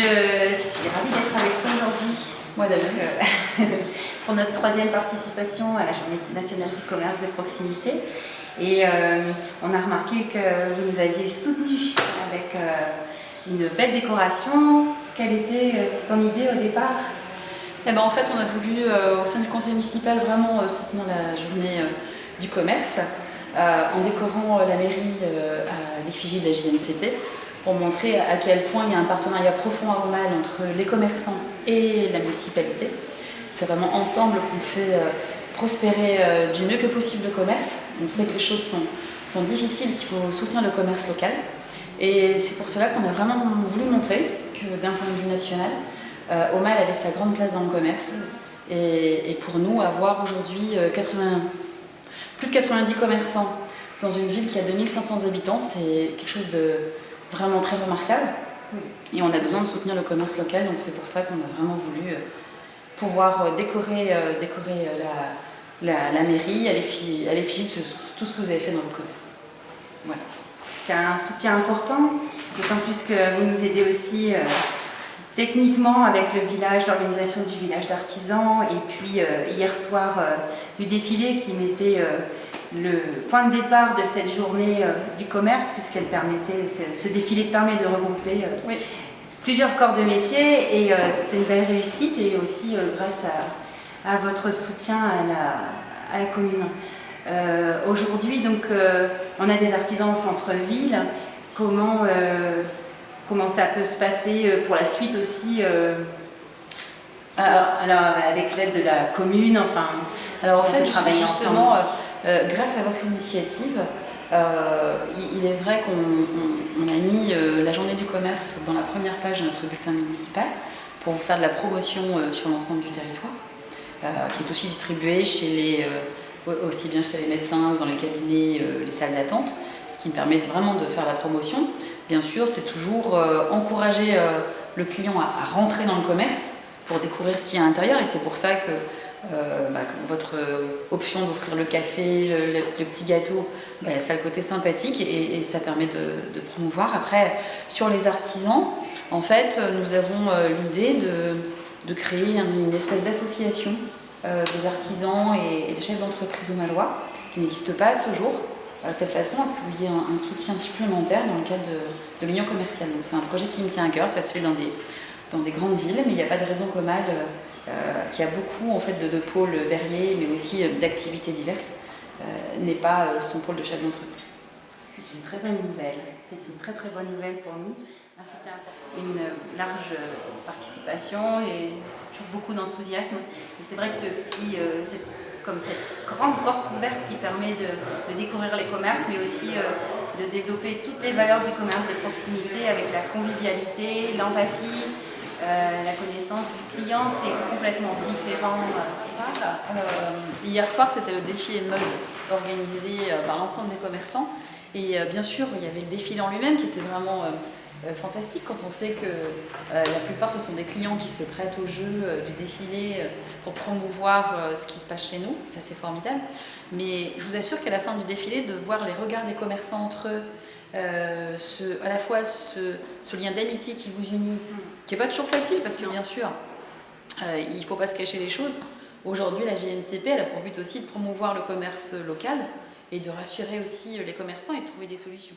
suis ravie d'être avec toi aujourd'hui. Moi d'ailleurs. Pour notre 3e participation à la Journée nationale du commerce de proximité. Et on a remarqué que vous nous aviez soutenus avec une belle décoration. Quelle était ton idée au départ? Eh ben, en fait, on a voulu, au sein du conseil municipal, vraiment soutenir la journée du commerce en décorant la mairie à l'effigie de la JNCP pour montrer à quel point il y a un partenariat profond à Aumale entre les commerçants et la municipalité. C'est vraiment ensemble qu'on fait prospérer du mieux que possible le commerce. On sait que les choses sont difficiles, qu'il faut soutenir le commerce local. Et c'est pour cela qu'on a vraiment voulu montrer que d'un point de vue national, Aumale avait sa grande place dans le commerce. Et pour nous, avoir aujourd'hui plus de 90 commerçants dans une ville qui a 2500 habitants, c'est quelque chose de vraiment très remarquable. Et on a besoin de soutenir le commerce local, donc c'est pour ça qu'on a vraiment voulu pouvoir décorer la mairie à l'effigie de tout ce que vous avez fait dans vos commerces. Voilà. C'est un soutien important, d'autant plus que vous nous aidez aussi techniquement avec le village, l'organisation du village d'artisans, et puis hier soir du défilé qui mettait le point de départ de cette journée du commerce, puisqu'elle permettait, ce défilé permet de regrouper plusieurs corps de métier, et c'était une belle réussite, et aussi grâce à votre soutien à la commune. Aujourd'hui, donc, on a des artisans au centre-ville. Comment ça peut se passer pour la suite aussi alors, avec l'aide de la commune, enfin. Alors en fait, justement, grâce à votre initiative, il est vrai qu'on a mis la journée du commerce dans la première page de notre bulletin municipal pour vous faire de la promotion sur l'ensemble du territoire, qui est aussi distribuée aussi bien chez les médecins ou dans les cabinets, les salles d'attente, ce qui me permet vraiment de faire la promotion. Bien sûr, c'est toujours encourager le client à rentrer dans le commerce pour découvrir ce qu'il y a à l'intérieur, et c'est pour ça que votre option d'offrir le café, le petit gâteau, ça a le côté sympathique et ça permet de promouvoir. Après, sur les artisans, en fait, nous avons l'idée de créer une espèce d'association des artisans et des chefs d'entreprise aumalois qui n'existe pas à ce jour, de telle façon à ce que vous ayez un soutien supplémentaire dans le cadre de l'union commerciale. Donc c'est un projet qui me tient à cœur, ça se fait dans des grandes villes, mais il n'y a pas de raison qu'Aumale, qui a beaucoup en fait, de pôles verriers, mais aussi d'activités diverses, n'ait pas son pôle de chef d'entreprise. C'est une très bonne nouvelle, c'est une très très bonne nouvelle pour nous. Un soutien important, une large participation et toujours beaucoup d'enthousiasme. Et c'est vrai que comme cette grande porte ouverte qui permet de découvrir les commerces, mais aussi de développer toutes les valeurs du commerce de proximité avec la convivialité, l'empathie, la connaissance du client, c'est complètement différent. Hier soir, c'était le défilé de mode organisé par l'ensemble des commerçants. Et bien sûr, il y avait le défilé en lui-même qui était vraiment fantastique quand on sait que la plupart ce sont des clients qui se prêtent au jeu du défilé pour promouvoir ce qui se passe chez nous. Ça, c'est formidable. Mais je vous assure qu'à la fin du défilé, de voir les regards des commerçants entre eux, à la fois ce lien d'amitié qui vous unit, qui n'est pas toujours facile parce que bien sûr, il ne faut pas se cacher les choses. Aujourd'hui, la JNCP, elle a pour but aussi de promouvoir le commerce local et de rassurer aussi les commerçants et de trouver des solutions.